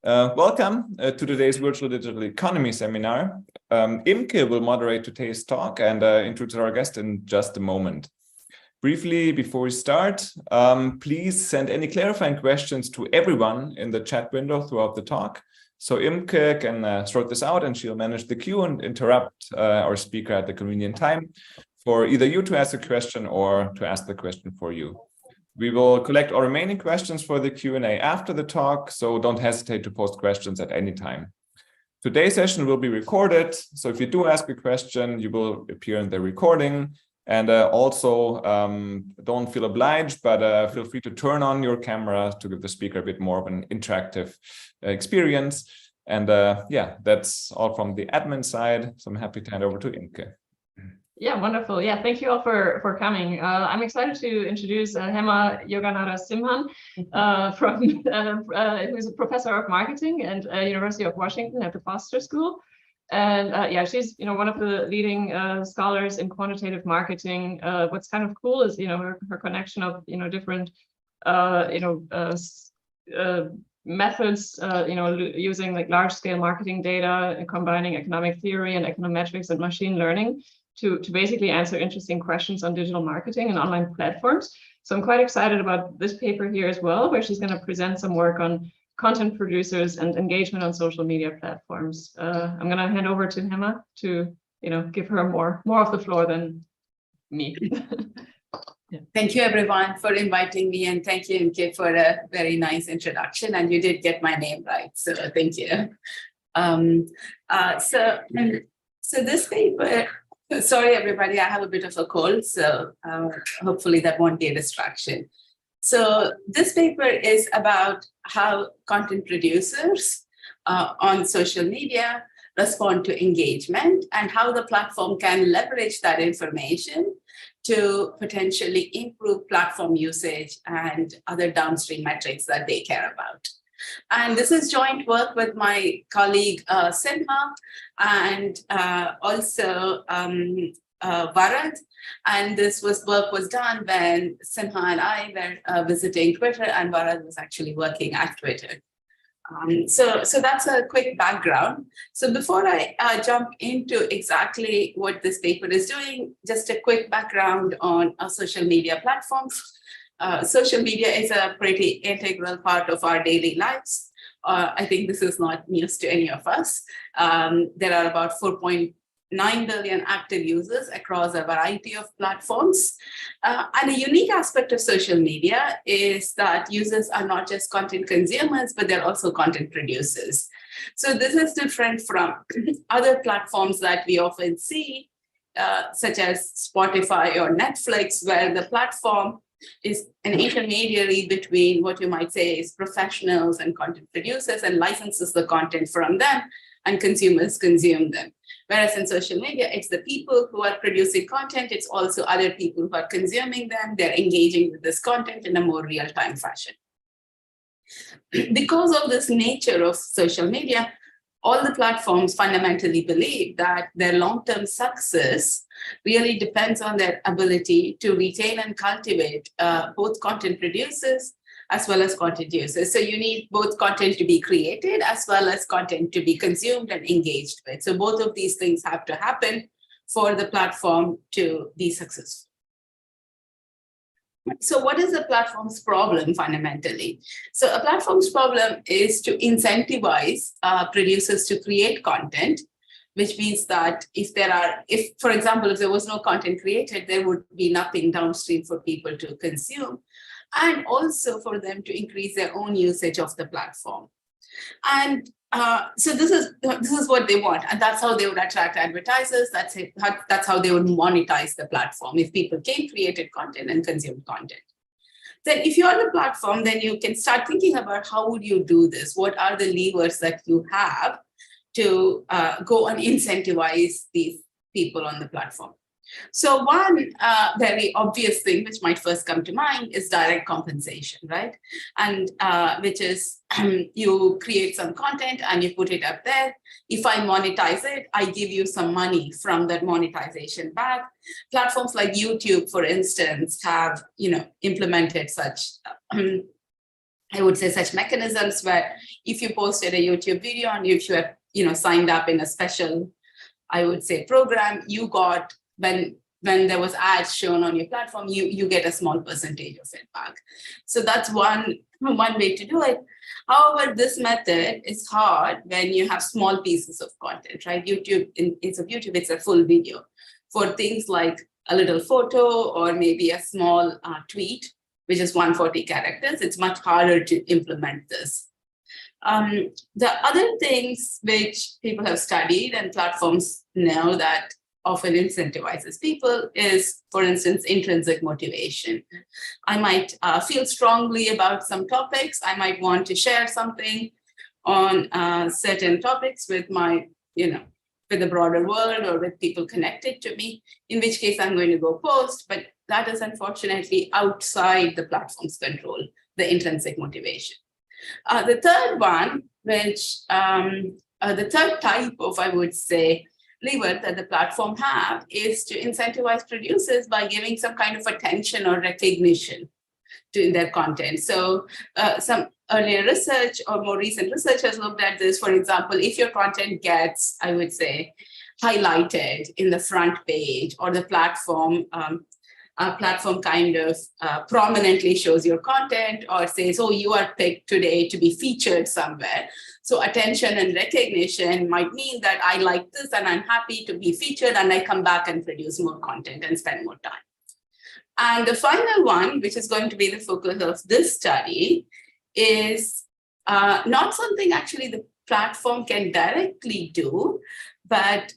Welcome to today's Virtual Digital Economy seminar. Imke will moderate today's talk and introduce our guest in just a moment. Briefly, before we start, please send any clarifying questions to everyone in the chat window throughout the talk. So Imke can sort this out and she'll manage the queue and interrupt our speaker at the convenient time for either you to ask a question or to ask the question for you. We will collect all remaining questions for the Q&A after the talk, so don't hesitate to post questions at any time. Today's session will be recorded, so if you do ask a question, you will appear in the recording. And also, don't feel obliged, but feel free to turn on your camera to give the speaker a bit more of an interactive experience. And yeah, that's all from the admin side, so I'm happy to hand over to Imke. Yeah, wonderful. Yeah, thank you all for coming. I'm excited to introduce Hema Yoganarasimhan, who's a professor of marketing at University of Washington at the Foster School. And yeah, she's one of the leading scholars in quantitative marketing. What's kind of cool is her connection of different methods, using like large scale marketing data and combining economic theory and econometrics and machine learning to basically answer interesting questions on digital marketing and online platforms. So I'm quite excited about this paper here as well, where she's going to present some work on content producers and engagement on social media platforms. I'm going to hand over to Hema to give her more of the floor than me. Yeah. Thank you everyone for inviting me, and thank you Imke for a very nice introduction, and you did get my name right, so thank you. So this paper, sorry everybody, I have a bit of a cold, so hopefully that won't be a distraction. So this paper is about how content producers on social media respond to engagement and how the platform can leverage that information to potentially improve platform usage and other downstream metrics that they care about. And this is joint work with my colleague Hema and also Varad. And this work was done when Hema and I were visiting Twitter, and Varad was actually working at Twitter. So that's a quick background. So before I jump into exactly what this paper is doing, just a quick background on social media platforms. Social media is a pretty integral part of our daily lives. I think this is not news to any of us. There are about 4.9 billion active users across a variety of platforms. And a unique aspect of social media is that users are not just content consumers, but they're also content producers. So this is different from other platforms that we often see, such as Spotify or Netflix, where the platform is an intermediary between what you might say is professionals and content producers and licenses the content from them, and consumers consume them. Whereas in social media, it's the people who are producing content, it's also other people who are consuming them, they're engaging with this content in a more real-time fashion. Because of this nature of social media, all the platforms fundamentally believe that their long-term success really depends on their ability to retain and cultivate both content producers as well as content users. So you need both content to be created as well as content to be consumed and engaged with. So both of these things have to happen for the platform to be successful. So what is the platform's problem fundamentally? So a platform's problem is to incentivize producers to create content, which means that if, for example, if there was no content created, there would be nothing downstream for people to consume, and also for them to increase their own usage of the platform. And so this is what they want, and that's how they would attract advertisers. That's how they would monetize the platform, if people can create content and consume content. Then if you're the platform, then you can start thinking about how would you do this? What are the levers that you have to go and incentivize these people on the platform? So one very obvious thing which might first come to mind is direct compensation, right? And which is you create some content and you put it up there. If I monetize it, I give you some money from that monetization back. Platforms like YouTube, for instance, have implemented such I would say, such mechanisms where if you posted a YouTube video and if you have, signed up in a special, I would say, program, you got, when there was ads shown on your platform, you get a small percentage of it back. So that's one way to do it. However, this method is hard when you have small pieces of content, right? YouTube, in case of YouTube, it's a full video. For things like a little photo or maybe a small tweet, which is 140 characters, it's much harder to implement this. The other things which people have studied and platforms know that often incentivizes people is, for instance, intrinsic motivation. I might feel strongly about some topics. I might want to share something on certain topics with my, with the broader world or with people connected to me, in which case I'm going to go post, but that is unfortunately outside the platform's control, the intrinsic motivation. The third one, which the third type of, I would say, lever that the platform have is to incentivize producers by giving some kind of attention or recognition to their content. So some earlier research or more recent research has looked at this. For example, if your content gets, I would say, highlighted in the front page, or the platform kind of prominently shows your content or says, oh, you are picked today to be featured somewhere. So attention and recognition might mean that I like this and I'm happy to be featured, and I come back and produce more content and spend more time. And the final one, which is going to be the focus of this study, is not something actually the platform can directly do, but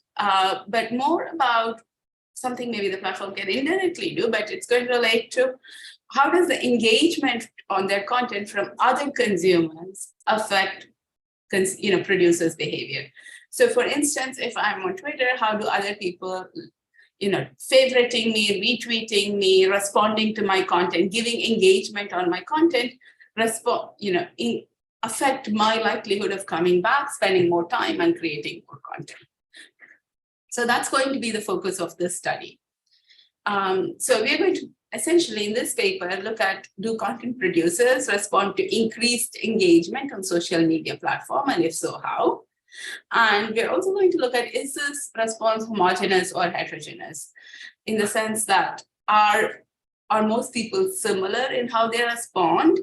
more about something maybe the platform can indirectly do, but it's going to relate to how does the engagement on their content from other consumers affect producers' behavior. So for instance, if I'm on Twitter, how do other people, favoriting me, retweeting me, responding to my content, giving engagement on my content, affect my likelihood of coming back, spending more time and creating more content. So that's going to be the focus of this study. So we're going to essentially in this paper look at, do content producers respond to increased engagement on social media platform, and if so, how? And we're also going to look at, is this response homogeneous or heterogeneous, in the sense that are most people similar in how they respond,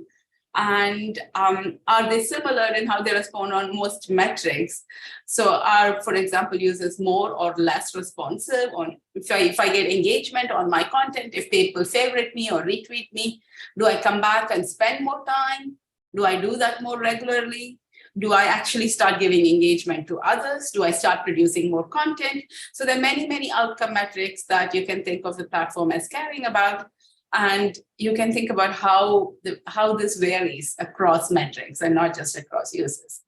and are they similar in how they respond on most metrics? So are, for example, users more or less responsive on, if I get engagement on my content, if people favorite me or retweet me, do I come back and spend more time? Do I do that more regularly? Do I actually start giving engagement to others? Do I start producing more content? So there are many, many outcome metrics that you can think of the platform as caring about. And you can think about how this varies across metrics and not just across users.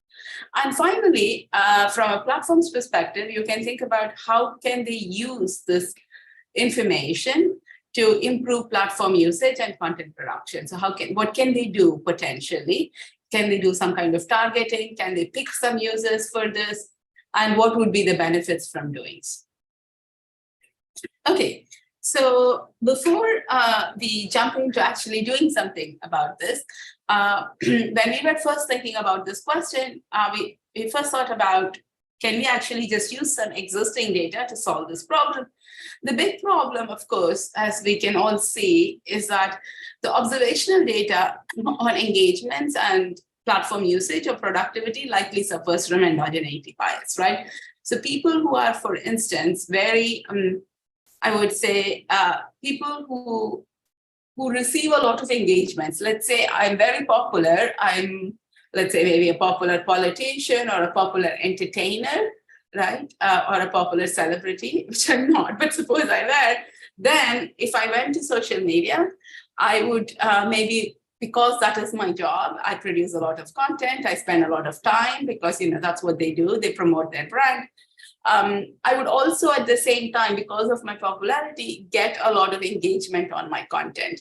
And finally, from a platform's perspective, you can think about how can they use this information to improve platform usage and content production. So what can they do potentially? Can they do some kind of targeting? Can they pick some users for this? And what would be the benefits from doing so? Okay. So before we jump into actually doing something about this, when we were first thinking about this question, we first thought about, can we actually just use some existing data to solve this problem? The big problem, of course, as we can all see, is that the observational data on engagements and platform usage or productivity likely suffers from endogeneity bias, right? So people who are, for instance, very I would say people who receive a lot of engagements. Let's say I'm very popular. Let's say maybe a popular politician or a popular entertainer, right? Or a popular celebrity, which I'm not, but suppose I were. Then if I went to social media, I would maybe, because that is my job, I produce a lot of content. I spend a lot of time because, that's what they do. They promote their brand. I would also at the same time, because of my popularity, get a lot of engagement on my content.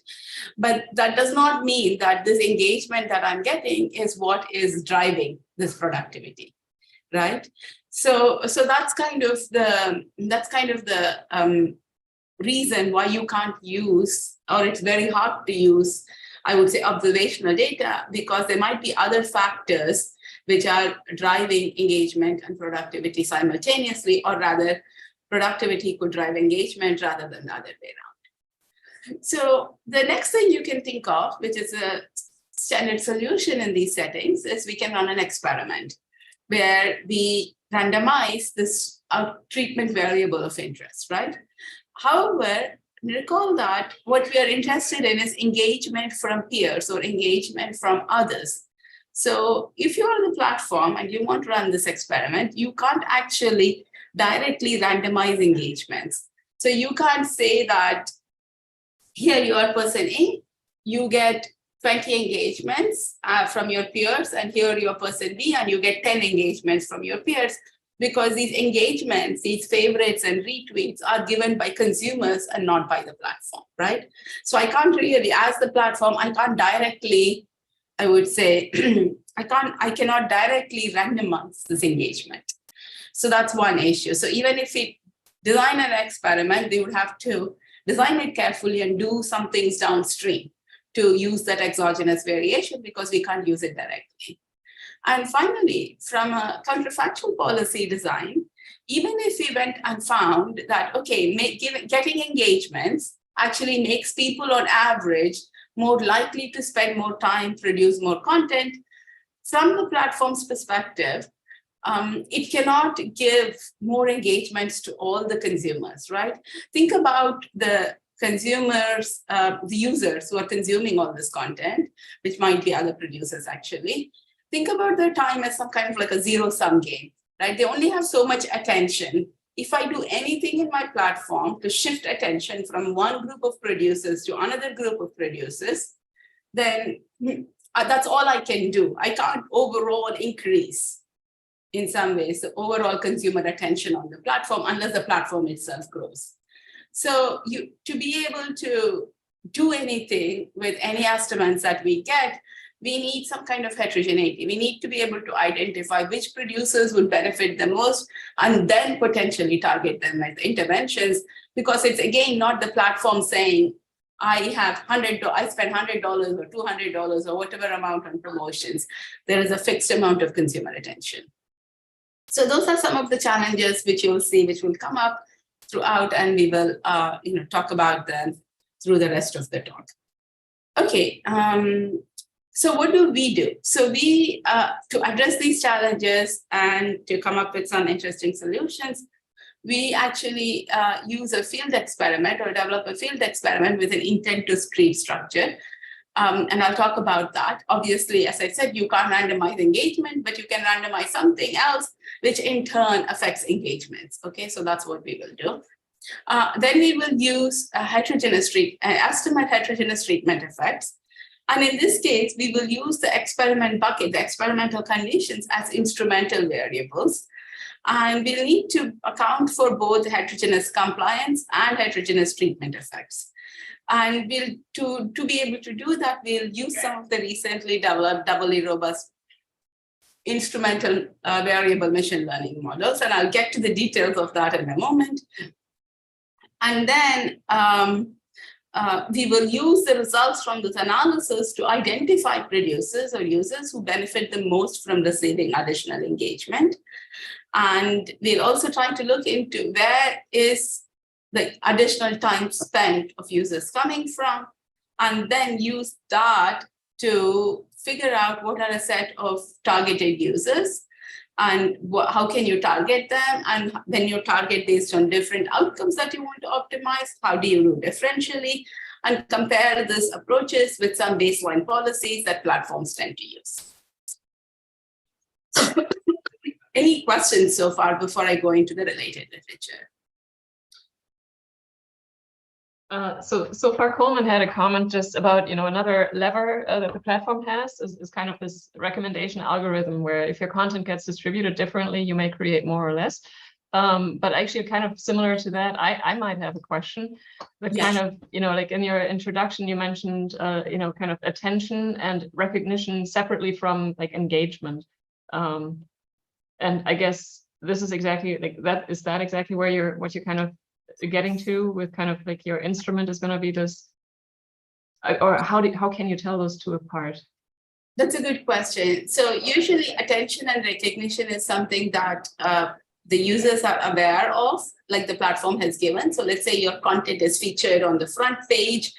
But that does not mean that this engagement that I'm getting is what is driving this productivity, right? So that's kind of the reason why you can't use, or it's very hard to use I would say, observational data, because there might be other factors which are driving engagement and productivity simultaneously, or rather, productivity could drive engagement rather than the other way around. So the next thing you can think of, which is a standard solution in these settings, is we can run an experiment where we randomize this treatment variable of interest, right? However, recall that what we are interested in is engagement from peers or engagement from others. So if you're on the platform and you want to run this experiment, you can't actually directly randomize engagements. So you can't say that here you are person A, you get 20 engagements from your peers, and here you're person B and you get 10 engagements from your peers, because these engagements, these favorites and retweets are given by consumers and not by the platform, right? So I can't really, as the platform, I can't directly, I would say, I cannot directly randomize this engagement. So that's one issue. So even if we design an experiment, they would have to design it carefully and do some things downstream to use that exogenous variation, because we can't use it directly. And finally, from a counterfactual policy design, even if we went and found that, okay, getting engagements actually makes people on average more likely to spend more time, produce more content, from the platform's perspective, it cannot give more engagements to all the consumers, right? Think about the consumers, the users who are consuming all this content, which might be other producers actually. Think about their time as some kind of like a zero-sum game, right? They only have so much attention. If I do anything in my platform to shift attention from one group of producers to another group of producers, then that's all I can do. I can't overall increase, in some ways, the overall consumer attention on the platform unless the platform itself grows. So to be able to do anything with any estimates that we get, we need some kind of heterogeneity. We need to be able to identify which producers would benefit the most and then potentially target them with interventions, because it's again not the platform saying, I spend $100 or $200 or whatever amount on promotions. There is a fixed amount of consumer attention. So those are some of the challenges which you'll see, which will come up throughout, and we will talk about them through the rest of the talk. Okay. So what do we do? So we, to address these challenges and to come up with some interesting solutions, we actually use a field experiment or develop a field experiment with an intent to treat structure. And I'll talk about that. Obviously, as I said, you can't randomize engagement, but you can randomize something else, which in turn affects engagements. Okay, so that's what we will do. Then we will use estimate heterogeneous treatment effects. And in this case, we will use the experiment bucket, the experimental conditions, as instrumental variables. And we'll need to account for both heterogeneous compliance and heterogeneous treatment effects. And to be able to do that, we'll use some of the recently developed doubly robust instrumental variable machine learning models. And I'll get to the details of that in a moment. And then we will use the results from this analysis to identify producers or users who benefit the most from receiving additional engagement. And we'll also try to look into where is the additional time spent of users coming from, and then use that to figure out what are a set of targeted users and how can you target them, and when you target based on different outcomes that you want to optimize, how do you do differentially, and compare these approaches with some baseline policies that platforms tend to use. Any questions so far before I go into the related literature? So far, Coleman had a comment just about, another lever that the platform has is kind of this recommendation algorithm where if your content gets distributed differently, you may create more or less. But actually kind of similar to that, I might have a question, but yes. Kind of, like in your introduction, you mentioned, kind of attention and recognition separately from like engagement. And I guess this is exactly like that. Is that exactly where what you're kind of getting to with kind of like your instrument is going to be this or how can you tell those two apart? That's a good question. So usually attention and recognition is something that the users are aware of, like the platform has given. So let's say your content is featured on the front page,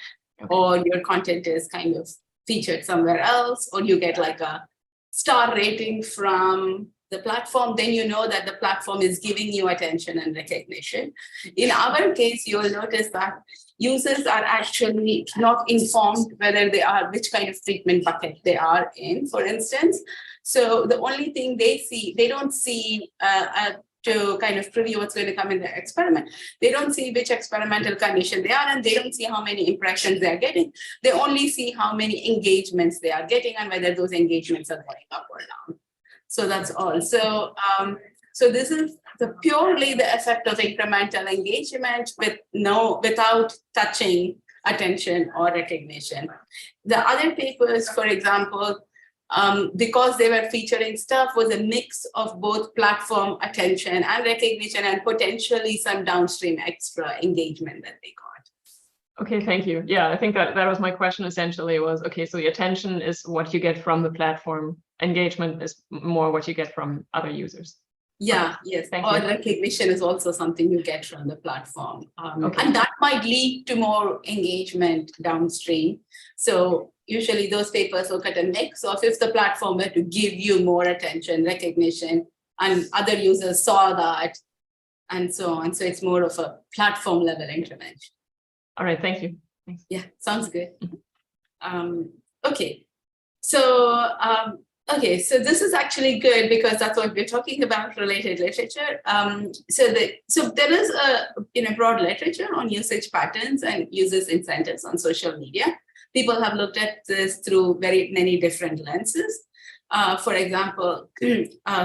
or your content is kind of featured somewhere else, or you get like a star rating from the platform, then you know that the platform is giving you attention and recognition. In our case, you will notice that users are actually not informed whether they are, which kind of treatment bucket they are in, for instance. So the only thing they see, they don't see to kind of preview what's going to come in the experiment. They don't see which experimental condition they are, and they don't see how many impressions they are getting. They only see how many engagements they are getting and whether those engagements are going up or down. So that's all. So, so this is purely the effect of incremental engagement without touching attention or recognition. The other papers, for example, because they were featuring stuff, was a mix of both platform attention and recognition, and potentially some downstream extra engagement that they got. Okay, thank you. Yeah, I think that was my question essentially was, okay, so the attention is what you get from the platform. Engagement is more what you get from other users. Yeah, yes. Or recognition is also something you get from the platform. And that might lead to more engagement downstream. So usually those papers look at a mix of if the platform were to give you more attention, recognition, and other users saw that, and so on. So it's more of a platform level intervention. All right, thank you. Thanks. Yeah, sounds good. Okay, so so this is actually good because that's what we're talking about, related literature. So there is a broad literature on usage patterns and users' incentives on social media. People have looked at this through very many different lenses. For example,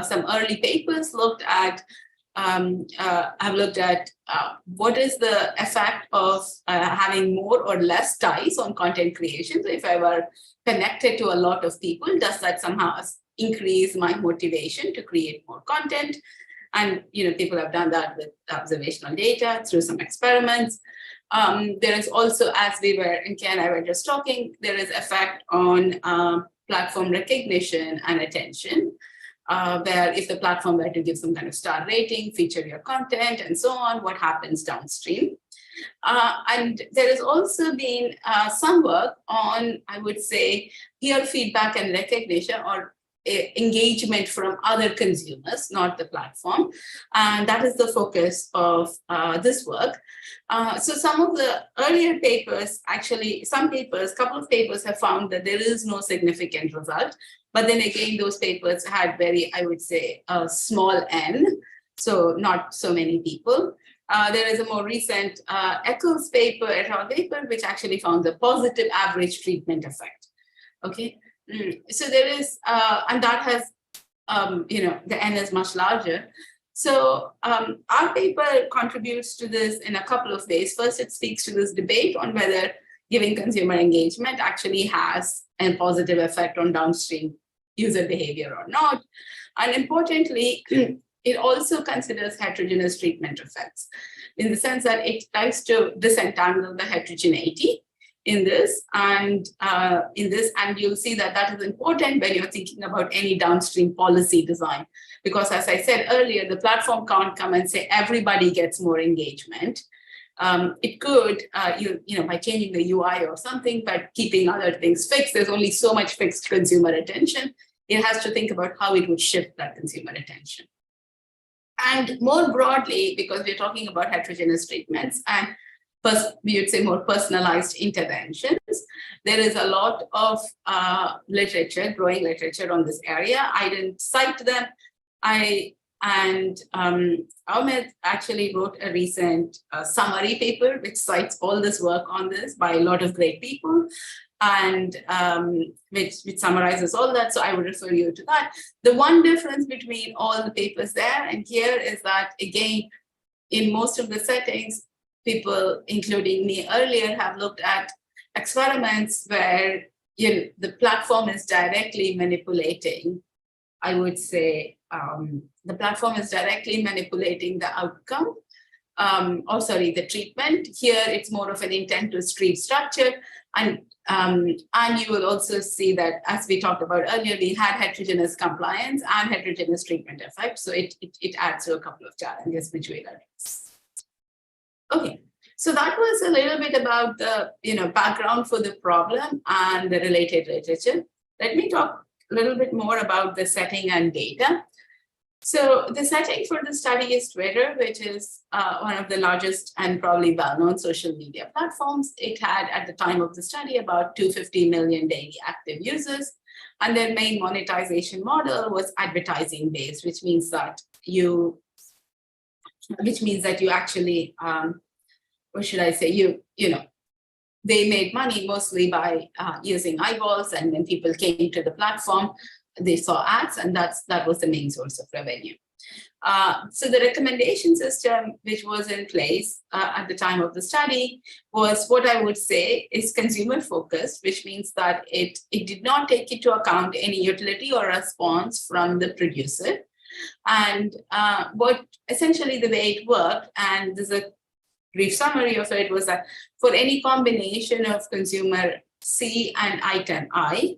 some early papers looked at what is the effect of having more or less ties on content creation. So if I were connected to a lot of people, does that somehow increase my motivation to create more content? And people have done that with observational data through some experiments. There is also, as we were, and Ken and I were just talking, there is effect on platform recognition and attention. Where if the platform were to give some kind of star rating, feature your content, and so on, what happens downstream? And there has also been some work on, I would say, peer feedback and recognition, or engagement from other consumers, not the platform. And that is the focus of this work. So some of the earlier papers, actually, couple of papers have found that there is no significant result. But then again, those papers had very, I would say, a small n, so not so many people. There is a more recent Eccles paper, et al. Paper, which actually found the positive average treatment effect. Okay, so there is, and that has, the n is much larger. So our paper contributes to this in a couple of ways. First, it speaks to this debate on whether giving consumer engagement actually has a positive effect on downstream user behavior or not. And importantly, it also considers heterogeneous treatment effects, in the sense that it tries to disentangle the heterogeneity in this. And you'll see that that is important when you're thinking about any downstream policy design. Because as I said earlier, the platform can't come and say everybody gets more engagement. It could, by changing the UI or something, but keeping other things fixed. There's only so much fixed consumer attention. It has to think about how it would shift that consumer attention. And more broadly, because we're talking about heterogeneous treatments and we would say more personalized interventions, there is a lot of literature, growing literature on this area. I didn't cite them. Ahmed actually wrote a recent summary paper, which cites all this work on this by a lot of great people, and which summarizes all that. So I would refer you to that. The one difference between all the papers there and here is that, again, in most of the settings, people, including me earlier, have looked at experiments where the platform is directly manipulating, I would say, the platform is directly manipulating the outcome, the treatment. Here, it's more of an intent to treat structure. And you will also see that, as we talked about earlier, we had heterogeneous compliance and heterogeneous treatment effect. So it adds to a couple of challenges which we'll address. Okay, so that was a little bit about the background for the problem and the related literature. Let me talk a little bit more about the setting and data. So the setting for the study is Twitter, which is one of the largest and probably well-known social media platforms. It had, at the time of the study, about 250 million daily active users. And their main monetization model was advertising-based, which means that you actually, what should I say, they made money mostly by using eyeballs, and when people came to the platform, they saw ads, and that was the main source of revenue. So the recommendation system, which was in place at the time of the study, was what I would say is consumer focused, which means that it did not take into account any utility or response from the producer. And what essentially the way it worked, and there's a brief summary of it, was that for any combination of consumer C and item I,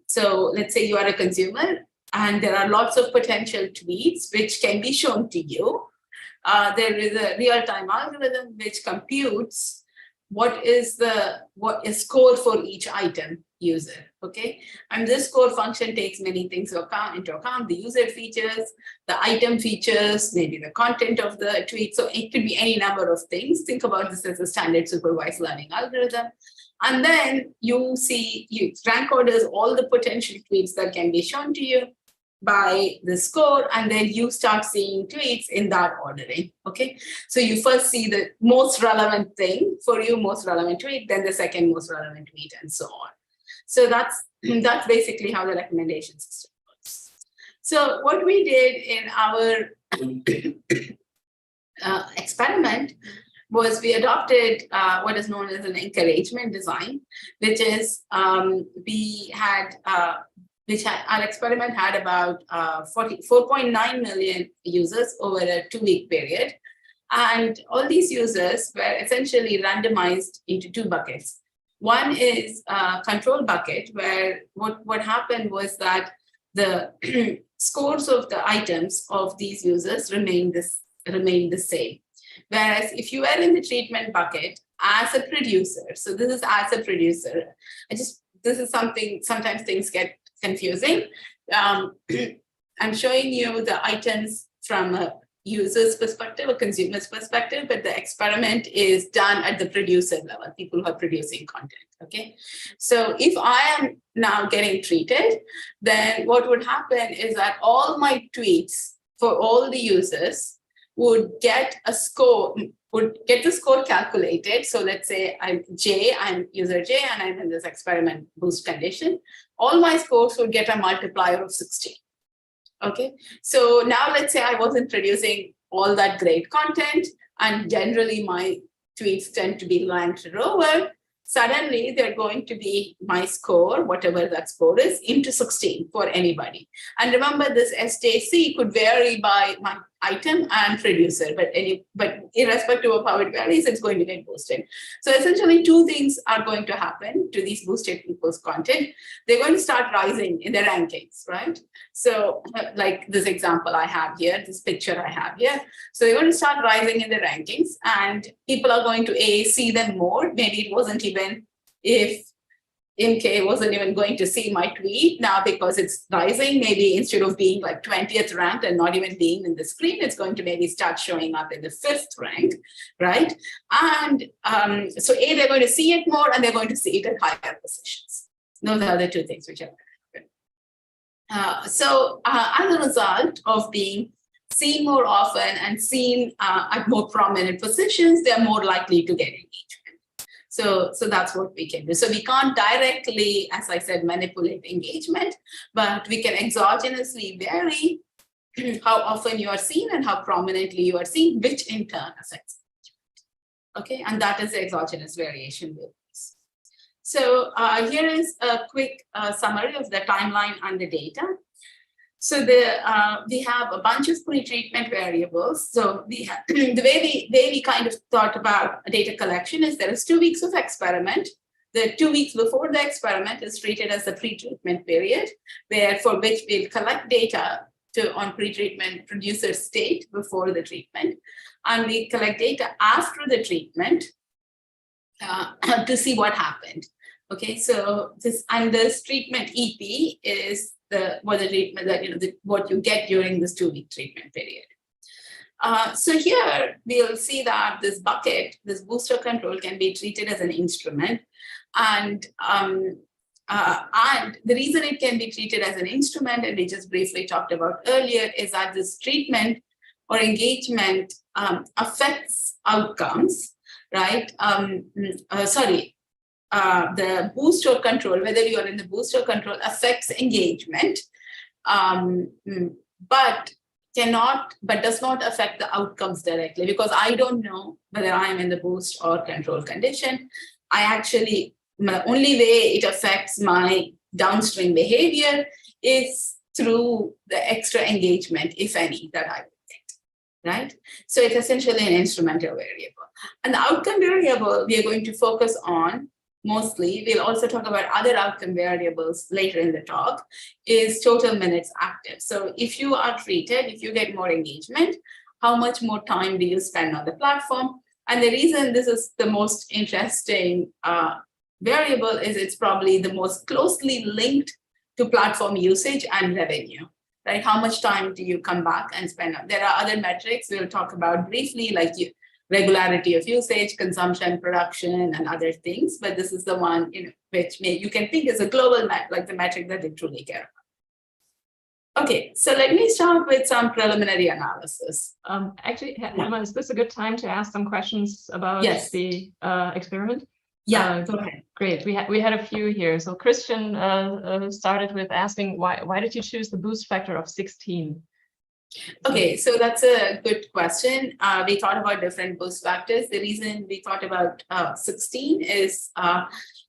so let's say you are a consumer and there are lots of potential tweets which can be shown to you. There is a real-time algorithm which computes what is score for each item user, okay? And this score function takes many things into account, the user features, the item features, maybe the content of the tweet. So it could be any number of things. Think about this as a standard supervised learning algorithm. And then you rank orders all the potential tweets that can be shown to you by the score, and then you start seeing tweets in that ordering, okay? So you first see the most relevant thing for you, most relevant tweet, then the second most relevant tweet, and so on. So that's basically how the recommendation system works. So what we did in our experiment was we adopted what is known as an encouragement design, which is our experiment had about 4.9 million users over a 2-week period. And all these users were essentially randomized into 2 buckets. One is a control bucket, where what happened was that the scores of the items of these users remained the same. Whereas if you were in the treatment bucket as a producer, so this is as a producer, this is something, sometimes things get confusing. I'm showing you the items from a user's perspective, a consumer's perspective, but the experiment is done at the producer level, people who are producing content, okay? So if I am now getting treated, then what would happen is that all my tweets for all the users would get the score calculated. So let's say I'm user J, and I'm in this experiment boost condition. All my scores would get a multiplier of 16. Okay, so now let's say I wasn't producing all that great content, and generally my tweets tend to be ranked lower. Suddenly they're going to be my score, whatever that score is, into 16 for anybody. And remember, this SJC could vary by my item and producer, but irrespective of how it varies, it's going to get boosted. So essentially 2 things are going to happen to these boosted people's content. They're going to start rising in the rankings, right? So like this example I have here, this picture I have here. So they're going to start rising in the rankings, and people are going to see them more. Maybe it wasn't even, if MK wasn't even going to see my tweet, now because it's rising, maybe instead of being like 20th ranked and not even being in the screen, it's going to maybe start showing up in the 5th rank, right? And so they're going to see it more, and they're going to see it at higher positions. Those are the 2 things which are going to happen. So as a result of being seen more often and seen at more prominent positions, they're more likely to get engagement. So that's what we can do. So we can't directly, as I said, manipulate engagement, but we can exogenously vary how often you are seen and how prominently you are seen, which in turn affects engagement. Okay, and that is the exogenous variation with this. So here is a quick summary of the timeline and the data. So we have a bunch of pre-treatment variables. So the way we kind of thought about data collection is there is 2 weeks of experiment, The 2 weeks before the experiment is treated as the pre-treatment period, for which we'll collect data on pre-treatment producer state before the treatment. And we collect data after the treatment to see what happened. Okay, so this treatment EP is what you get during this 2-week treatment period. So here we'll see that this bucket, this booster control, can be treated as an instrument, and the reason it can be treated as an instrument, and we just briefly talked about earlier, is that this treatment or engagement affects outcomes, right? The booster control, whether you are in the booster control, affects engagement, but does not affect the outcomes directly, because I don't know whether I'm in the boost or control condition. The only way it affects my downstream behavior is through the extra engagement, if any, that I will get, right? So it's essentially an instrumental variable. And the outcome variable we are going to focus on mostly, we'll also talk about other outcome variables later in the talk, is total minutes active. So if you are treated, if you get more engagement, how much more time do you spend on the platform? And the reason this is the most interesting variable is it's probably the most closely linked to platform usage and revenue, right? How much time do you come back and spend on? There are other metrics we'll talk about briefly, like regularity of usage, consumption, production, and other things. But this is the one which you can think is a global like the metric that they truly care about. Okay, so let me start with some preliminary analysis. Actually, Hema, is this a good time to ask some questions about the experiment? Yeah, go ahead. Great. We had a few here. So Christian started with asking why did you choose the boost factor of 16? Okay, so that's a good question. We thought about different boost factors. The reason we thought about 16 is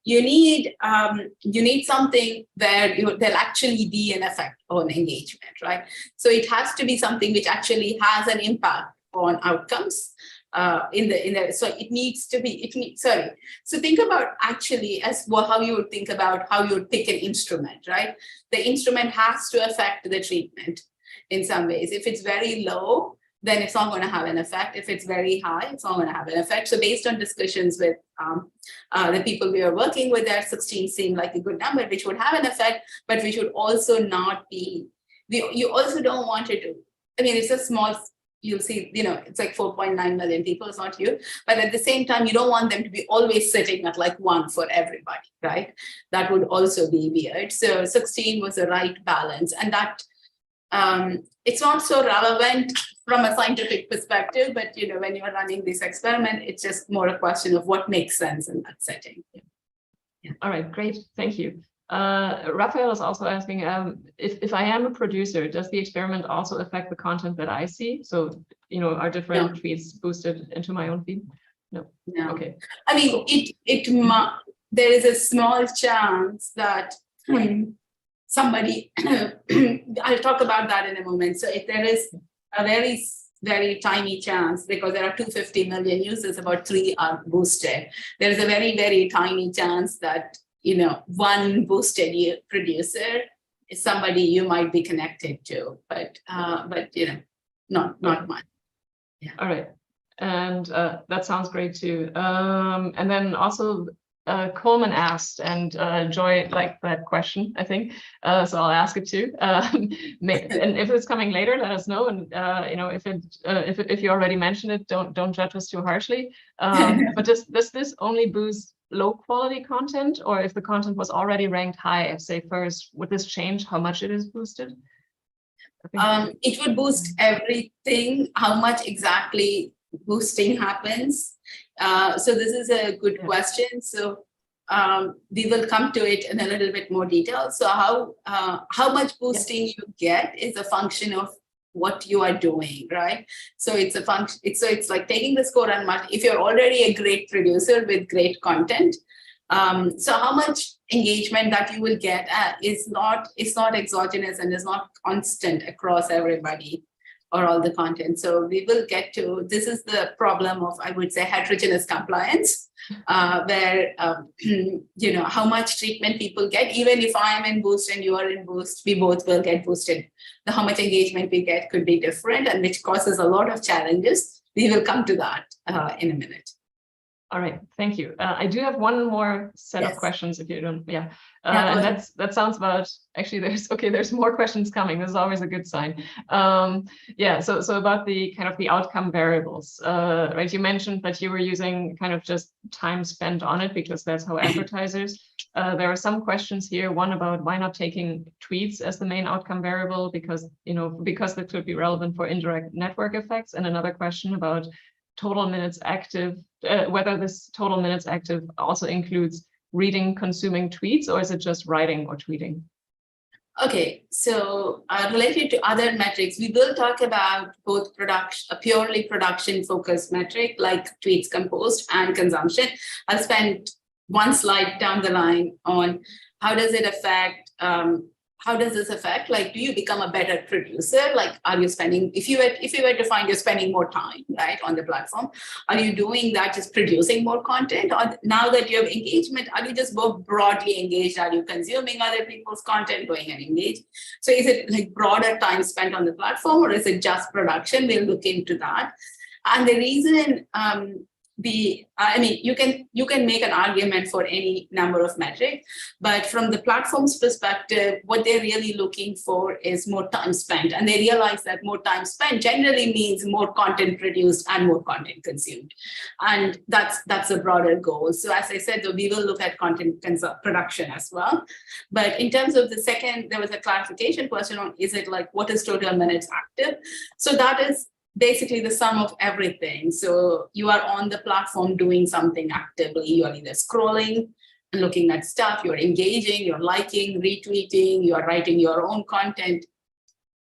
you need something where there'll actually be an effect on engagement, right? So it has to be something which actually has an impact on outcomes. So it needs to be, So think about actually as how you would think about how you would pick an instrument, right? The instrument has to affect the treatment in some ways. If it's very low, then it's not going to have an effect. If it's very high, it's not going to have an effect. So based on discussions with the people we are working with, there 16 seemed like a good number, which would have an effect, but we should also not be, you also don't want it to, it's a small, you'll see, it's like 4.9 million people, it's not huge, but at the same time, you don't want them to be always sitting at like 1 for everybody, right? That would also be weird. So 16 was the right balance, and that it's not so relevant from a scientific perspective, but when you're running this experiment, it's just more a question of what makes sense in that setting. Yeah. All right, great, thank you. Raphael is also asking, if I am a producer, does the experiment also affect the content that I see? So, are different tweets boosted into my own feed? No. Okay. There is a small chance that somebody, I'll talk about that in a moment. So if there is a very, very tiny chance, because there are 250 million users, about 3 are boosted. There is a very, very tiny chance that one boosted producer is somebody you might be connected to, but not much. Yeah. All right, and that sounds great too. And then also Coleman asked, and Joy liked that question, I think. So I'll ask it too. And if it's coming later, let us know. And if you already mentioned it, don't judge us too harshly. But does this only boost low quality content, or if the content was already ranked high, say first, would this change how much it is boosted? It would boost everything. How much exactly boosting happens? So this is a good question. So we will come to it in a little bit more detail. So how much boosting you get is a function of what you are doing, right? So it's a function. It's like taking the score and if you're already a great producer with great content. So how much engagement that you will get is not exogenous and is not constant across everybody. or all the content. So we will get to, this is the problem of, I would say, heterogeneous compliance, where, how much treatment people get. Even if I'm in Boost and you are in Boost, we both will get boosted. How much engagement we get could be different, and which causes a lot of challenges. We will come to that in a minute. All right, thank you. I do have one more set of questions, if you don't, and that sounds about, actually there's more questions coming. This is always a good sign. So about the kind of the outcome variables, right? You mentioned that you were using kind of just time spent on it because that's how advertisers. There are some questions here. One about why not taking tweets as the main outcome variable, because that could be relevant for indirect network effects, and another question about total minutes active, whether this total minutes active also includes reading, consuming tweets, or is it just writing or tweeting? Okay, so related to other metrics, we will talk about both a purely production-focused metric like tweets composed and consumption. I'll spend one slide down the line on how does it affect, how does this affect, like, do you become a better producer? Like, are you spending, if you were to find you're spending more time, right, on the platform, are you doing that just producing more content? Or now that you have engagement, are you just more broadly engaged? Are you consuming other people's content, going and engage? So is it like broader time spent on the platform, or is it just production? We'll look into that. And the reason you can make an argument for any number of metrics, but from the platform's perspective, what they're really looking for is more time spent. And they realize that more time spent generally means more content produced and more content consumed. And that's a broader goal. So as I said, we will look at content production as well. But in terms of the second, there was a clarification question on, is it like, what is total minutes active? So that is basically the sum of everything. So you are on the platform doing something actively. You are either scrolling and looking at stuff, you're engaging, you're liking, retweeting, you're writing your own content.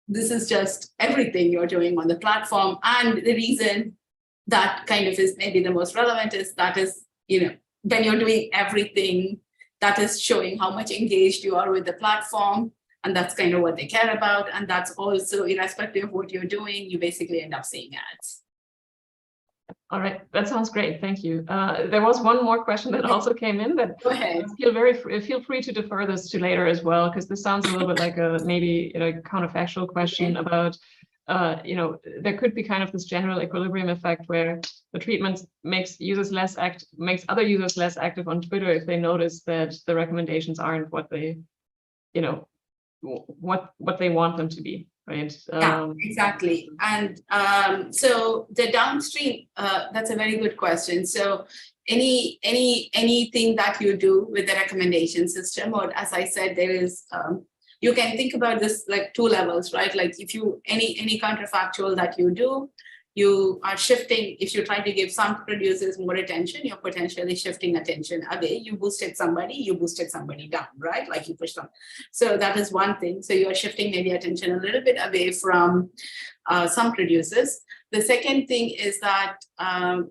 This is just everything you're doing on the platform. And the reason that kind of is maybe the most relevant is that is, when you're doing everything, that is showing how much engaged you are with the platform. And that's kind of what they care about. And that's also, irrespective of what you're doing, you basically end up seeing ads. All right, that sounds great. Thank you. There was one more question that also came in that Go ahead. Feel free to defer this to later as well, because this sounds a little bit like a maybe counterfactual question about, there could be kind of this general equilibrium effect where the treatment makes other users less active on Twitter if they notice that the recommendations aren't what they, what they want them to be, right? Yeah, exactly. And so the downstream, that's a very good question. So anything that you do with the recommendation system, or as I said, there is you can think about this like two levels, right? Like if you any counterfactual that you do, you are shifting. If you try to give some producers more attention, you're potentially shifting attention away. You boosted somebody down, right? Like you push them. So that is one thing. So you are shifting maybe attention a little bit away from some producers. The second thing is that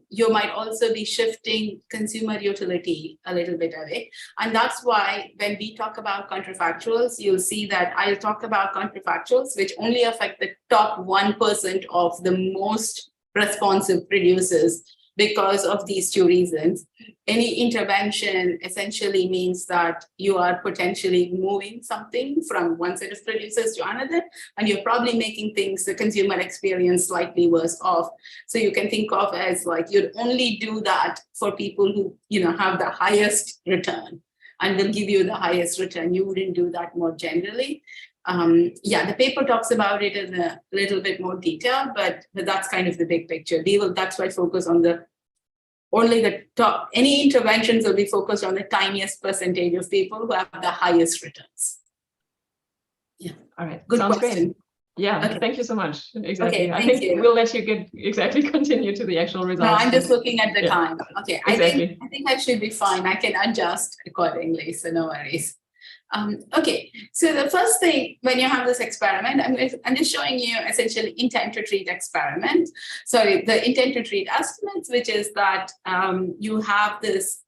you might also be shifting consumer utility a little bit away. And that's why when we talk about counterfactuals, you'll see that I'll talk about counterfactuals, which only affect the top 1% of the most responsive producers because of these two reasons. Any intervention essentially means that you are potentially moving something from one set of producers to another, and you're probably making the consumer experience slightly worse off. So you can think of as like you'd only do that for people who have the highest return and will give you the highest return. You wouldn't do that more generally. The paper talks about it in a little bit more detail, but that's kind of the big picture. That's why focus on only the top. Any interventions will be focused on the tiniest percentage of people who have the highest returns. Yeah. All right. Good Sounds question. Great. Yeah. Okay. Thank you so much. Exactly. Okay, I think you. We'll let you continue to the actual results. No, I'm just looking at the time. Okay. Exactly. I think I should be fine. I can adjust accordingly. So no worries. Okay, so the first thing when you have this experiment, I'm just showing you essentially intent to treat experiment. The intent to treat estimates, which is that you have this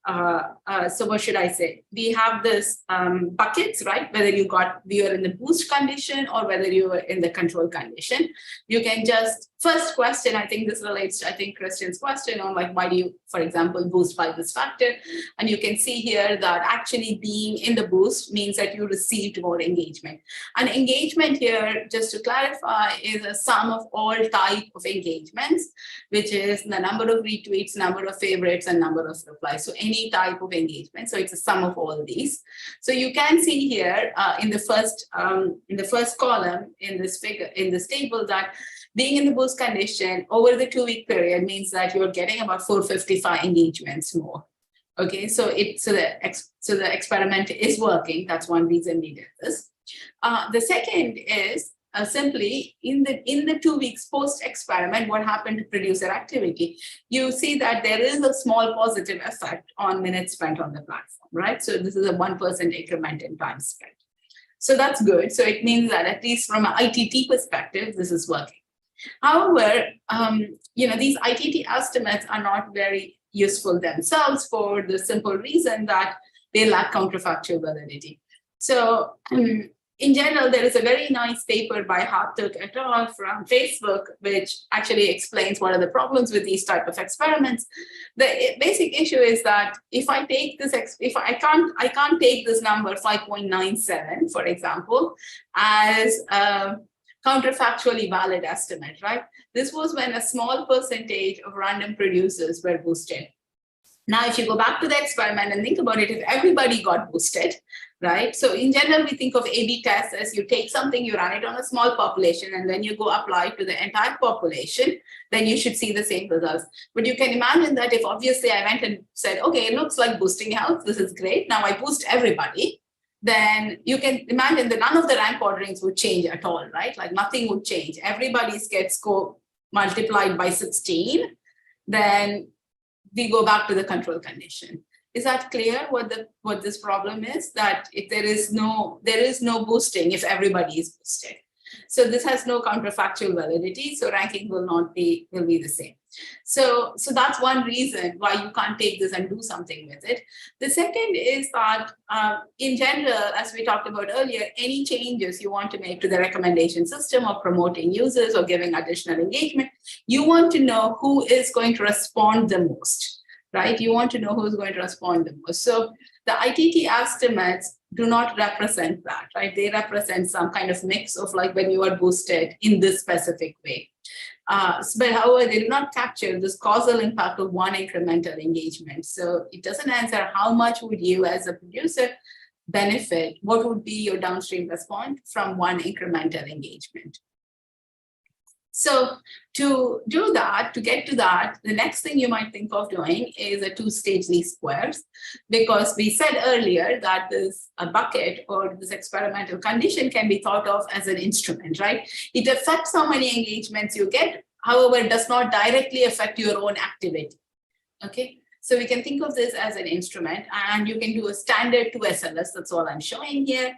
so what should I say? We have this buckets, right? Whether you are in the boost condition or whether you are in the control condition. You can just, first question, I think this relates to, I think, Christian's question on like, why do you, for example, boost by this factor? And you can see here that actually being in the boost means that you received more engagement. And engagement here, just to clarify, is a sum of all type of engagements, which is the number of retweets, number of favorites, and number of replies. So any type of engagement. So it's a sum of all these. So you can see here in the first column in this figure, in this table, that being in the boost condition over the 2-week period means that you're getting about 455 engagements more. Okay, so the experiment is working. That's one reason we did this. The second is simply in the 2 weeks post experiment, what happened to producer activity? You see that there is a small positive effect on minutes spent on the platform, right? So this is a 1% increment in time spent. So that's good. So it means that at least from an ITT perspective, this is working. However, these ITT estimates are not very useful themselves for the simple reason that they lack counterfactual validity. So in general, there is a very nice paper by Hartog et al. From Facebook, which actually explains what are the problems with these type of experiments. The basic issue is that if I take this, I can't take this number 5.97, for example, as a counterfactually valid estimate, right? This was when a small percentage of random producers were boosted. Now, if you go back to the experiment and think about it, if everybody got boosted, right? So in general, we think of A/B tests as you take something, you run it on a small population, and then you go apply it to the entire population, then you should see the same results. But you can imagine that if obviously I went and said, okay, it looks like boosting helps, this is great, now I boost everybody, then you can imagine that none of the rank orderings would change at all, right? Like nothing would change. Everybody's gets score multiplied by 16, then we go back to the control condition. Is that clear what this problem is? That if there is no boosting if everybody is boosted. So this has no counterfactual validity, so ranking will be the same. So that's one reason why you can't take this and do something with it. The second is that in general, as we talked about earlier, any changes you want to make to the recommendation system or promoting users or giving additional engagement, you want to know who is going to respond the most, right? You want to know who's going to respond the most. So the ITT estimates do not represent that, right? They represent some kind of mix of like when you are boosted in this specific way. But however, they do not capture this causal impact of one incremental engagement. So it doesn't answer how much would you as a producer benefit, what would be your downstream response from one incremental engagement. So to do that, to get to that, the next thing you might think of doing is a two-stage least squares, because we said earlier that this bucket or this experimental condition can be thought of as an instrument, right? It affects how many engagements you get, however, it does not directly affect your own activity, okay? So we can think of this as an instrument, and you can do a standard 2 SLS, that's all I'm showing here.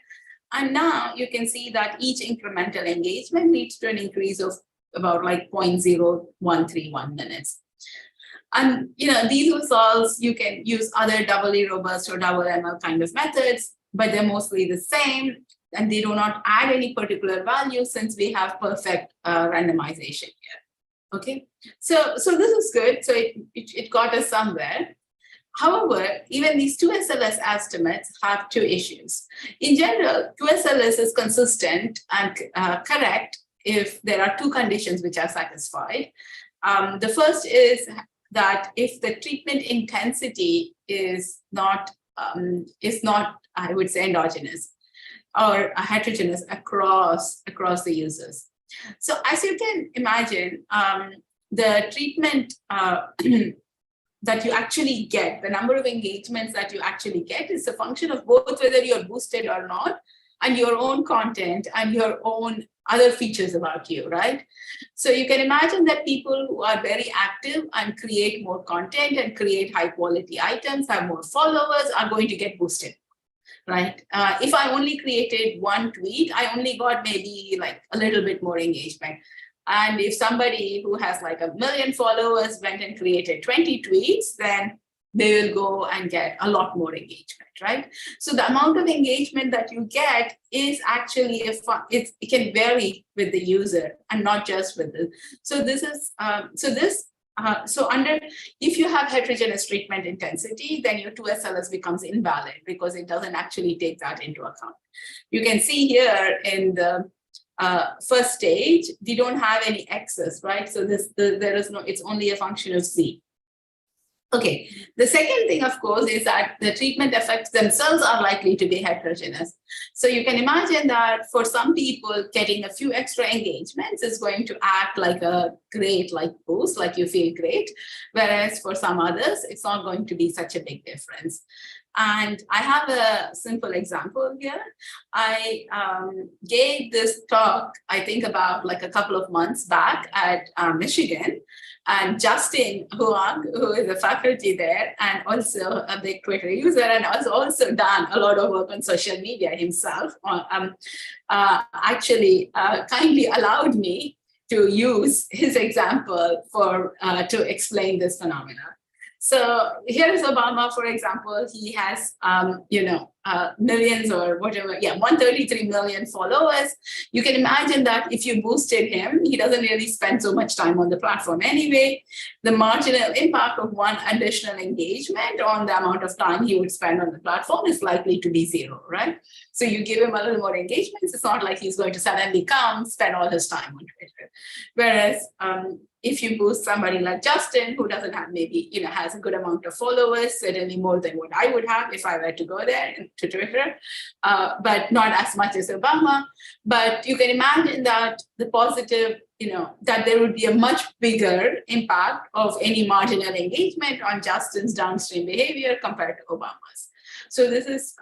And now you can see that each incremental engagement leads to an increase of about like 0.0131 minutes. And these results, you can use other doubly robust or double ML kind of methods, but they're mostly the same, and they do not add any particular value since we have perfect randomization here. Okay, so this is good. So it got us somewhere. However, even these 2 SLS estimates have 2 issues. In general, 2 SLS is consistent and correct if there are 2 conditions which are satisfied. The first is that if the treatment intensity is not, I would say, endogenous or heterogeneous across the users. So as you can imagine, the treatment that you actually get, the number of engagements that you actually get is a function of both whether you're boosted or not, and your own content and your own other features about you, right? So you can imagine that people who are very active and create more content and create high quality items, have more followers, are going to get boosted, right? If I only created 1 tweet, I only got maybe like a little bit more engagement. And if somebody who has like 1 million followers went and created 20 tweets, then they will go and get a lot more engagement, right? So the amount of engagement that you get is actually it can vary with the user and not just with the. So this is if you have heterogeneous treatment intensity, then your 2SLS becomes invalid because it doesn't actually take that into account. You can see here in the first stage, we don't have any excess, right? So there is no, it's only a function of Z. Okay, the second thing, of course, is that the treatment effects themselves are likely to be heterogeneous. So you can imagine that for some people, getting a few extra engagements is going to act like a great boost, like you feel great, whereas for some others, it's not going to be such a big difference. And I have a simple example here. I gave this talk, I think about like a couple of months back at Michigan. And Justin Huang, who is a faculty there and also a big Twitter user and has also done a lot of work on social media himself, kindly allowed me to use his example to explain this phenomenon. So here is Obama, for example. He has, millions or whatever, 133 million followers. You can imagine that if you boosted him, he doesn't really spend so much time on the platform anyway. The marginal impact of one additional engagement on the amount of time he would spend on the platform is likely to be 0, right? So you give him a little more engagements, it's not like he's going to suddenly come spend all his time on Twitter. Whereas if you boost somebody like Justin, who doesn't have has a good amount of followers, certainly more than what I would have if I were to go there to Twitter, but not as much as Obama. But you can imagine that the positive, that there would be a much bigger impact of any marginal engagement on Justin's downstream behavior compared to Obama's. So this is,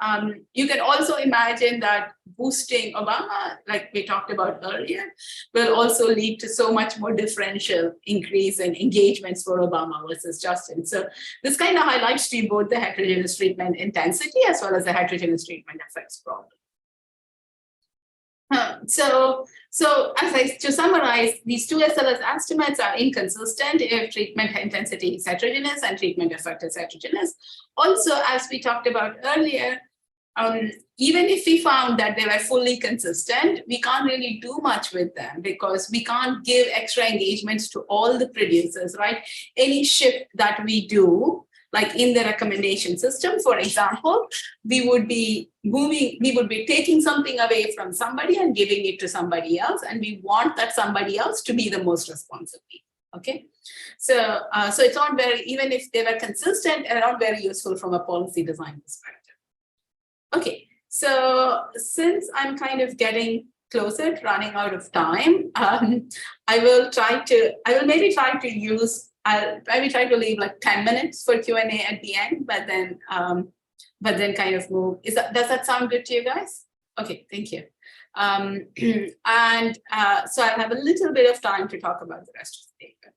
you can also imagine that boosting Obama, like we talked about earlier, will also lead to so much more differential increase in engagements for Obama versus Justin. So this kind of highlights to you both the heterogeneous treatment intensity as well as the heterogeneous treatment effects problem. To summarize, these 2SLS estimates are inconsistent if treatment intensity is heterogeneous and treatment effect is heterogeneous. Also, as we talked about earlier, even if we found that they were fully consistent, we can't really do much with them because we can't give extra engagements to all the producers, right? Any shift that we do, like in the recommendation system, for example, we would be taking something away from somebody and giving it to somebody else, and we want that somebody else to be the most responsive. Okay, so it's not very, even if they were consistent, they're not very useful from a policy design perspective. Okay, so since I'm kind of getting closer to running out of time, I will maybe try to use. I'll maybe try to leave like 10 minutes for Q&A at the end, but then kind of move. Does that sound good to you guys? Okay, thank you. So I'll have a little bit of time to talk about the rest of the paper.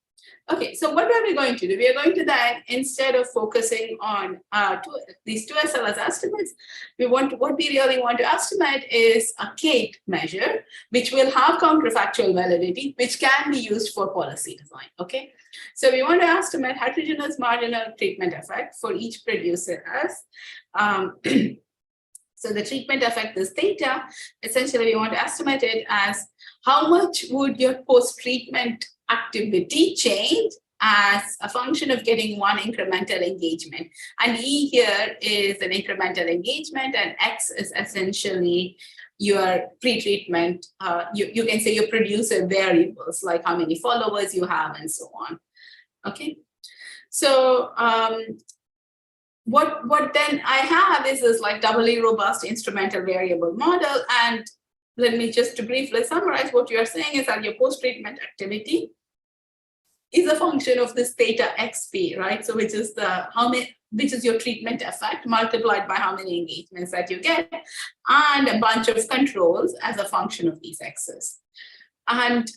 Okay, so what are we going to do? We are going to then, instead of focusing on these 2SLS estimates, what we really want to estimate is a Kate measure, which will have counterfactual validity, which can be used for policy design, okay? So we want to estimate heterogeneous marginal treatment effect for each producer as, so the treatment effect is theta. Essentially, we want to estimate it as how much would your post-treatment activity change as a function of getting one incremental engagement. And E here is an incremental engagement, and X is essentially your pre-treatment, you can say your producer variables, like how many followers you have and so on. Okay, so what then I have is this like doubly robust instrumental variable model. And let me just to briefly summarize what you are saying is that your post-treatment activity is a function of this theta xp, right? So which is which is your treatment effect multiplied by how many engagements that you get, and a bunch of controls as a function of these x's. And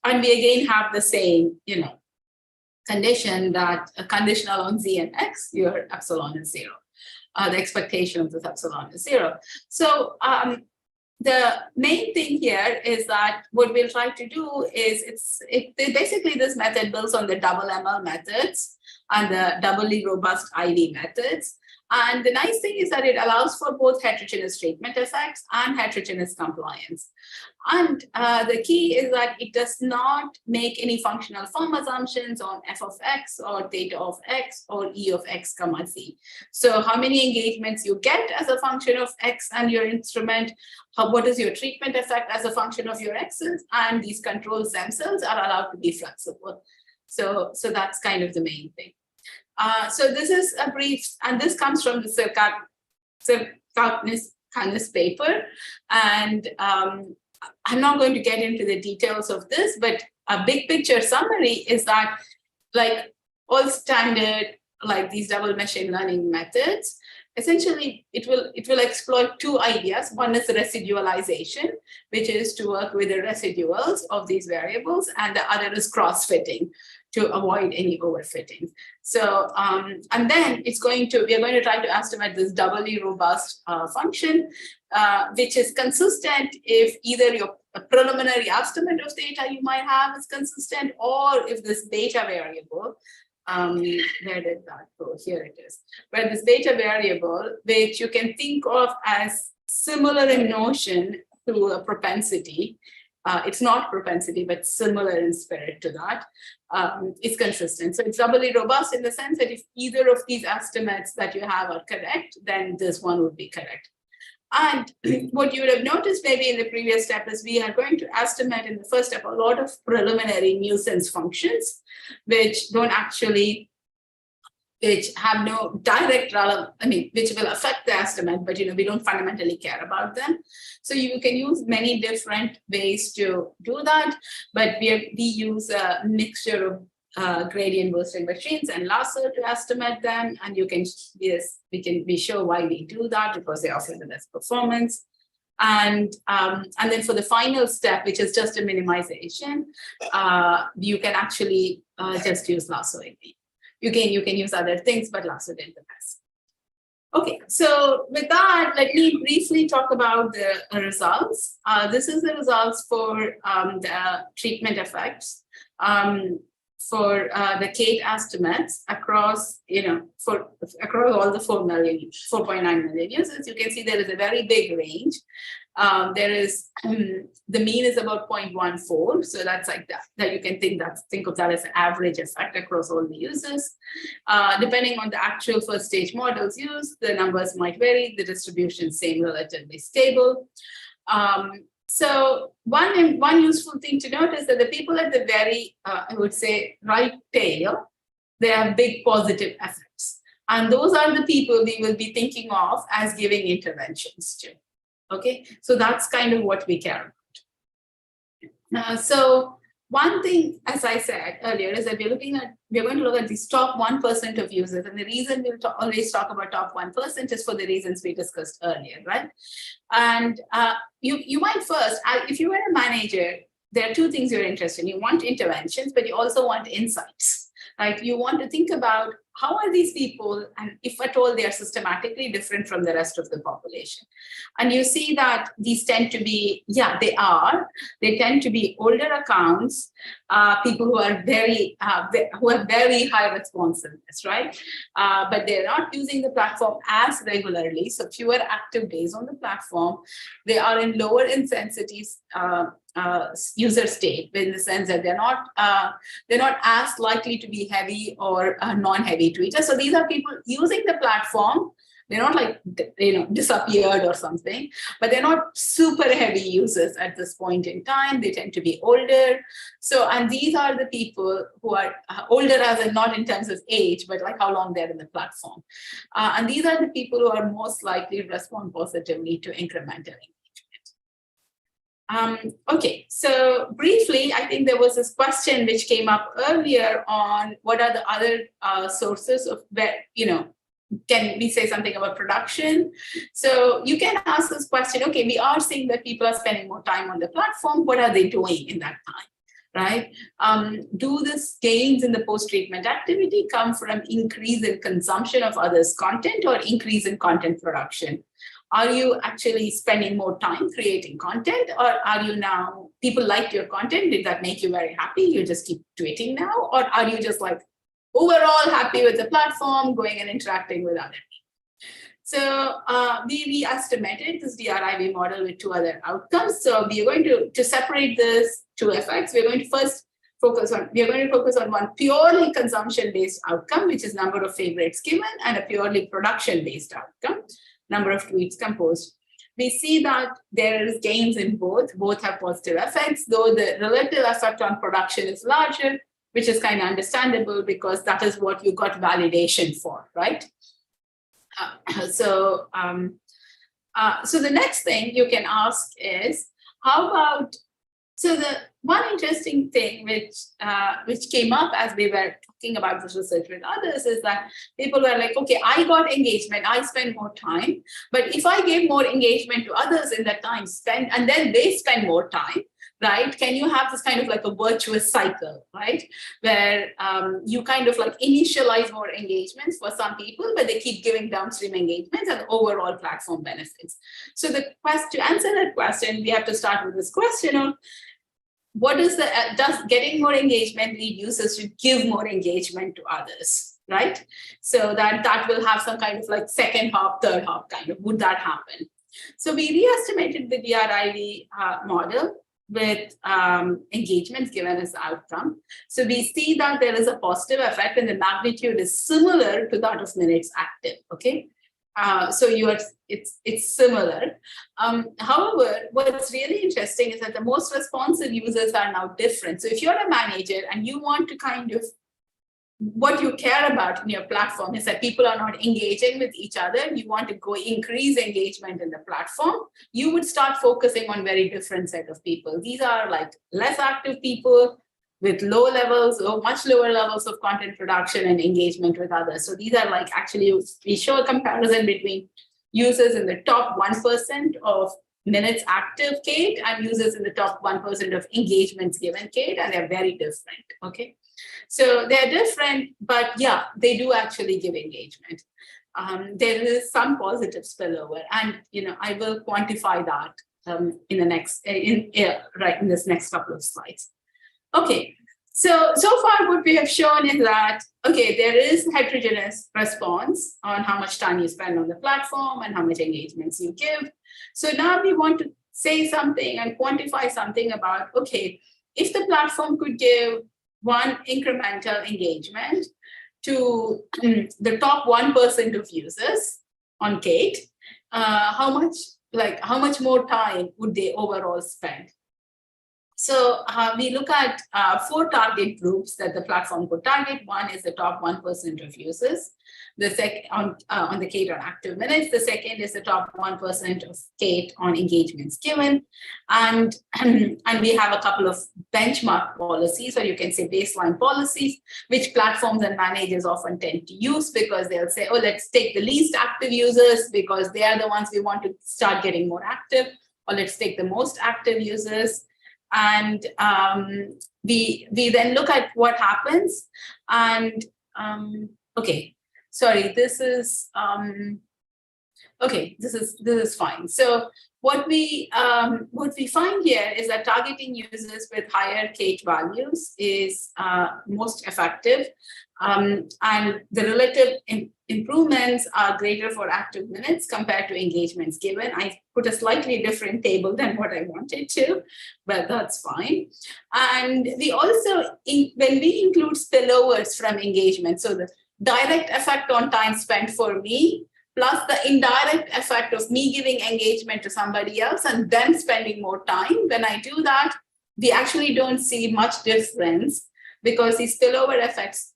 we again have the same, condition that conditional on z and x, your epsilon is 0. The expectation of this epsilon is 0. So the main thing here is that what we'll try to do is basically this method builds on the double ML methods and the doubly robust IV methods. And the nice thing is that it allows for both heterogeneous treatment effects and heterogeneous compliance. And the key is that it does not make any functional form assumptions on f of x or theta of x or e of x comma z. So how many engagements you get as a function of x and your instrument, what is your treatment effect as a function of your x's, and these controls themselves are allowed to be flexible. So that's kind of the main thing. So this is a brief, and this comes from the Circaknis paper. And I'm not going to get into the details of this, but a big picture summary is that, like all standard, like these double machine learning methods, essentially it will exploit two ideas. One is residualization, which is to work with the residuals of these variables, and the other is cross-fitting, to avoid any overfitting. So, and then we are going to try to estimate this doubly robust function, which is consistent if either your preliminary estimate of data you might have is consistent, or if this beta variable, where did that go? Here it is. Where this beta variable, which you can think of as similar in notion to a propensity, it's not propensity, but similar in spirit to that, is consistent. So it's doubly robust in the sense that if either of these estimates that you have are correct, then this one would be correct. And what you would have noticed maybe in the previous step is we are going to estimate in the first step a lot of preliminary nuisance functions, which have no direct relevance, which will affect the estimate, but we don't fundamentally care about them. So you can use many different ways to do that, but we use a mixture of gradient boosting machines and lasso to estimate them, and we show why we do that, because they offer the best performance. And then for the final step, which is just a minimization, you can actually just use lasso again. You can use other things, but lasso did the best. Okay, so with that, let me briefly talk about the results. This is the results for the treatment effects for the Kate estimates across, across all the 4.9 million users. You can see there is a very big range. There is the mean is about 0.14, so that's like that you can think of that as an average effect across all the users. Depending on the actual first stage models used, the numbers might vary. The distribution same, relatively stable. So one useful thing to note is that the people at the very, I would say, right tail, they have big positive effects. And those are the people we will be thinking of as giving interventions to. Okay, so that's kind of what we care about. So one thing, as I said earlier, is that we're going to look at these top 1% of users. And the reason we'll always talk about top 1% is for the reasons we discussed earlier, right? And you might first, if you were a manager, there are two things you're interested in. You want interventions, but you also want insights, right? You want to think about how are these people, and if at all, they are systematically different from the rest of the population. And you see that these tend to be, they tend to be older accounts, people who are who have very high responsiveness, right? But they're not using the platform as regularly, so fewer active days on the platform. They are in lower intensity user state, in the sense that they're not as likely to be heavy or non-heavy tweeters. So these are people using the platform. They're not like, disappeared or something, but they're not super heavy users at this point in time. They tend to be older. So, and these are the people who are older, as in not in terms of age, but like how long they're in the platform. And these are the people who are most likely to respond positively to incremental engagement. Okay, so briefly, I think there was this question which came up earlier on what are the other sources of where, can we say something about production? So you can ask this question, okay, we are seeing that people are spending more time on the platform. What are they doing in that time, right? Do these gains in the post-treatment activity come from increase in consumption of others' content or increase in content production? Are you actually spending more time creating content, or are you now, people liked your content, did that make you very happy? You just keep tweeting now? Or are you just like overall happy with the platform, going and interacting with others? So we re-estimated this DRIV model with two other outcomes. So we are going to separate this two effects. We're going to focus on one purely consumption-based outcome, which is number of favorites given, and a purely production-based outcome, number of tweets composed. We see that there is gains in both. Both have positive effects, though the relative effect on production is larger, which is kind of understandable because that is what you got validation for, right? So the next thing you can ask is, how about, so the one interesting thing which came up as we were talking about this research with others is that people were like, okay, I got engagement, I spend more time, but if I gave more engagement to others in that time spent, and then they spend more time, right? Can you have this kind of like a virtuous cycle, right? Where you kind of like initialize more engagements for some people, but they keep giving downstream engagements and overall platform benefits. So to answer that question, we have to start with this question of, what is does getting more engagement lead users to give more engagement to others, right? So that will have some kind of like second hop, third hop kind of, would that happen? So we re-estimated the DRIV model with engagements given as the outcome. So we see that there is a positive effect and the magnitude is similar to that of minutes active, okay? So it's similar. However, what's really interesting is that the most responsive users are now different. So if you're a manager and you want to kind of, what you care about in your platform is that people are not engaging with each other, you want to go increase engagement in the platform, you would start focusing on very different set of people. These are like less active people with low levels or much lower levels of content production and engagement with others. So these are like, actually, we show a comparison between users in the top 1% of minutes active Kate and users in the top 1% of engagements given Kate, and they're very different, okay? So they're different, but yeah, they do actually give engagement. There is some positive spillover, and I will quantify that in the next in this next couple of slides. Okay, so far what we have shown is that, okay, there is heterogeneous response on how much time you spend on the platform and how much engagements you give. So now we want to say something and quantify something about, okay, if the platform could give one incremental engagement to the top 1% of users on Kate, how much more time would they overall spend? So we look at 4 target groups that the platform could target. One is the top 1% of users. The second on the Kate on active minutes. The second is the top 1% of Kate on engagements given. And we have a couple of benchmark policies, or you can say baseline policies, which platforms and managers often tend to use, because they'll say, oh, let's take the least active users because they are the ones we want to start getting more active, or let's take the most active users. And we then look at what happens. And okay, sorry, this is okay. This is fine. So what we find here is that targeting users with higher Kate values is most effective, and the relative improvements are greater for active minutes compared to engagements given. I put a slightly different table than what I wanted to, but that's fine. And we also, when we include spillovers from engagement, so the direct effect on time spent for me, plus the indirect effect of me giving engagement to somebody else and them spending more time, when I do that, we actually don't see much difference, because these spillover effects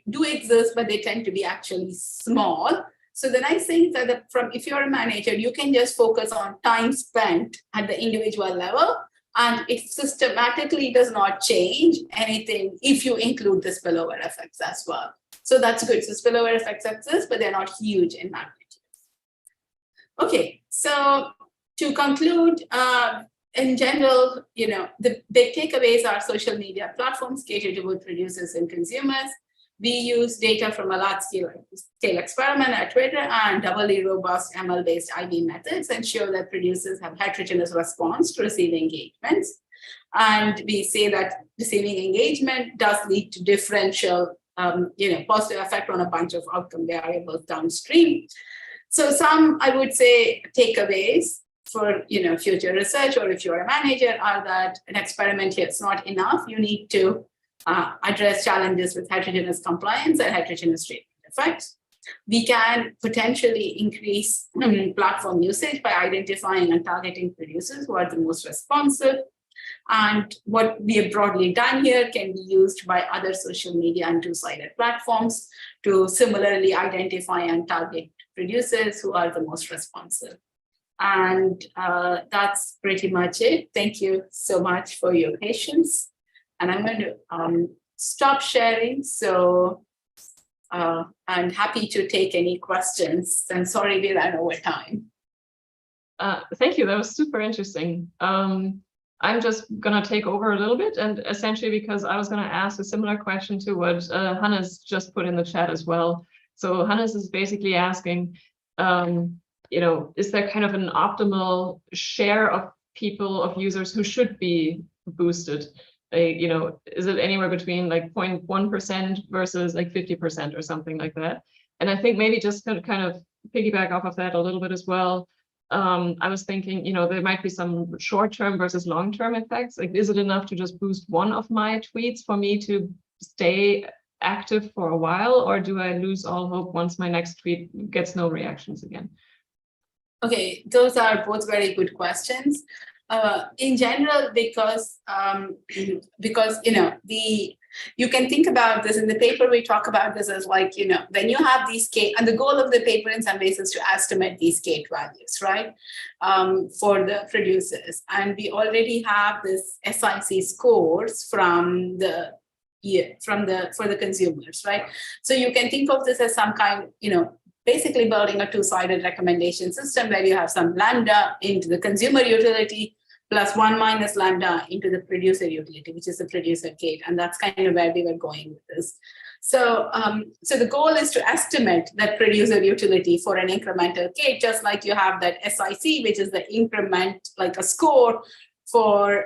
do exist, but they tend to be actually small. So the nice thing is that if you're a manager, you can just focus on time spent at the individual level, and it systematically does not change anything if you include the spillover effects as well. So that's good. So spillover effects exist, but they're not huge in magnitude. Okay, so to conclude, in general, the big takeaways are social media platforms cater to both producers and consumers. We use data from a large-scale experiment at Twitter and doubly robust ML-based IB methods and show that producers have heterogeneous response to receiving engagements. And we say that receiving engagement does lead to differential, positive effect on a bunch of outcome variables downstream. So some, I would say, takeaways for future research, or if you're a manager, are that an experiment here is not enough. You need to address challenges with heterogeneous compliance and heterogeneous treatment effects. We can potentially increase platform usage by identifying and targeting producers who are the most responsive. And what we have broadly done here can be used by other social media and two-sided platforms to similarly identify and target producers who are the most responsive. And that's pretty much it. Thank you so much for your patience. And I'm going to stop sharing. So I'm happy to take any questions. And sorry we ran over time. Thank you. That was super interesting. I'm just going to take over a little bit, and essentially because I was going to ask a similar question to what Hannes just put in the chat as well. So Hannes is basically asking, is there kind of an optimal share of people, of users who should be boosted? Is it anywhere between like 0.1% versus like 50% or something like that? And I think maybe just to kind of piggyback off of that a little bit as well, I was thinking, there might be some short-term versus long-term effects. Like, is it enough to just boost one of my tweets for me to stay active for a while, or do I lose all hope once my next tweet gets no reactions again? Okay, those are both very good questions. In general, because you can think about this in the paper. We talk about this as like, when you have these K, and the goal of the paper in some ways is to estimate these K values, right, for the producers. And we already have this SIC scores from the for the consumers, right? So you can think of this as some kind, basically building a two-sided recommendation system where you have some lambda into the consumer utility plus 1 minus lambda into the producer utility, which is the producer gate. And that's kind of where we were going with this. So, so the goal is to estimate that producer utility for an incremental gate, just like you have that SIC, which is the increment, like a score for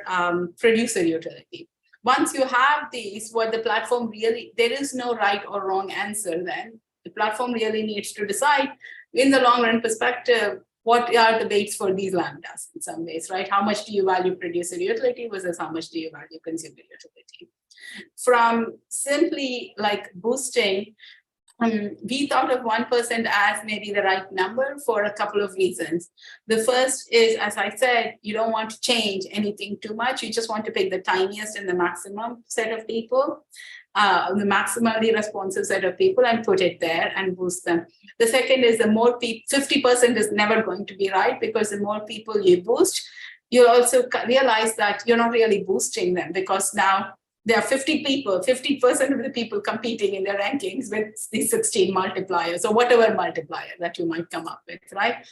producer utility. Once you have these, what the platform really, there is no right or wrong answer then. The platform really needs to decide in the long run perspective, what are the weights for these lambdas in some ways, right? How much do you value producer utility versus how much do you value consumer utility? From simply like boosting, we thought of 1% as maybe the right number for a couple of reasons. The first is, as I said, you don't want to change anything too much. You just want to pick the tiniest and the maximum set of people, the maximally responsive set of people, and put it there and boost them. The second is the more people, 50% is never going to be right, because the more people you boost, you'll also realize that you're not really boosting them, because now there are 50 people, 50% of the people competing in their rankings with these 16 multipliers or whatever multiplier that you might come up with, right?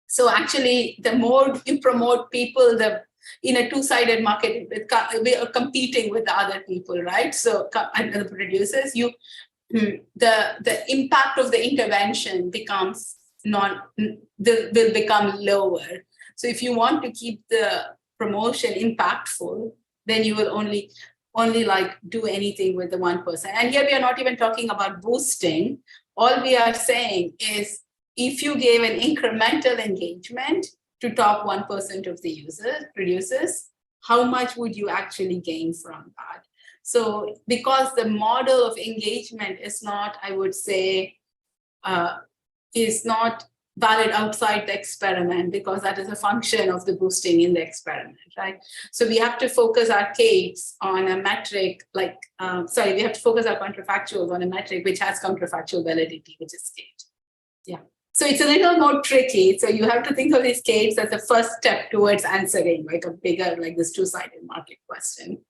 So actually, the more you promote people, in a two-sided market, we are competing with the other people, right? So and the producers, the impact of the intervention becomes will become lower. So if you want to keep the promotion impactful, then you will only like do anything with the 1%. And here we are not even talking about boosting. All we are saying is, if you gave an incremental engagement to top 1% of the producers, how much would you actually gain from that? So because the model of engagement is not, I would say, is not valid outside the experiment, because that is a function of the boosting in the experiment, right? So we have to focus our case on a metric we have to focus our counterfactuals on a metric which has counterfactual validity, which is state. Yeah. So it's a little more tricky. So you have to think of these cases as a first step towards answering like a bigger, like this two-sided market question.